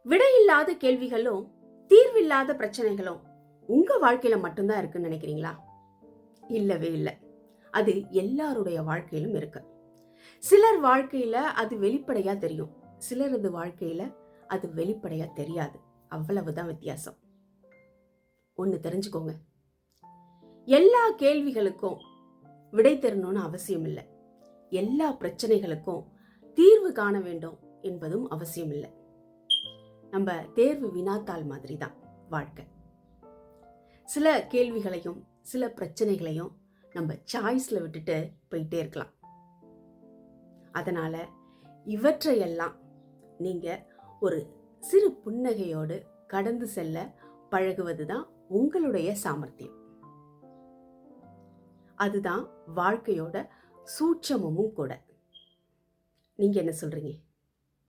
விடையில்லாத கேள்விகளும் தீர்வில்லாத பிரச்சனைகளும் உங்க வாழ்க்கையில மட்டும்தான் இருக்குன்னு நினைக்கிறீங்களா? இல்லவே இல்லை. அது எல்லாருடைய வாழ்க்கையிலும் இருக்கு. சிலர் வாழ்க்கையில அது வெளிப்படையா தெரியும், சிலரது வாழ்க்கையில அது வெளிப்படையா தெரியாது. அவ்வளவுதான் வித்தியாசம். ஒண்ணு தெரிஞ்சுக்கோங்க, எல்லா கேள்விகளுக்கும் விடை தரணும்னு அவசியம் இல்லை. எல்லா பிரச்சனைகளுக்கும் தீர்வு காண வேண்டும் என்பதும் அவசியம் இல்லை. நம்ம தேர்வு வினாத்தாள் மாதிரி தான் வாழ்க்கை. சில கேள்விகளையும் சில பிரச்சனைகளையும் நம்ம சாய்ஸ்ல விட்டுட்டு போயிட்டே இருக்கலாம். அதனால இவற்றையெல்லாம் நீங்க ஒரு சிறு புன்னகையோடு கடந்து செல்ல பழகுவதுதான் உங்களுடைய சாமர்த்தியம். அதுதான் வாழ்க்கையோட சூட்சமும் கூட. நீங்க என்ன சொல்றீங்க?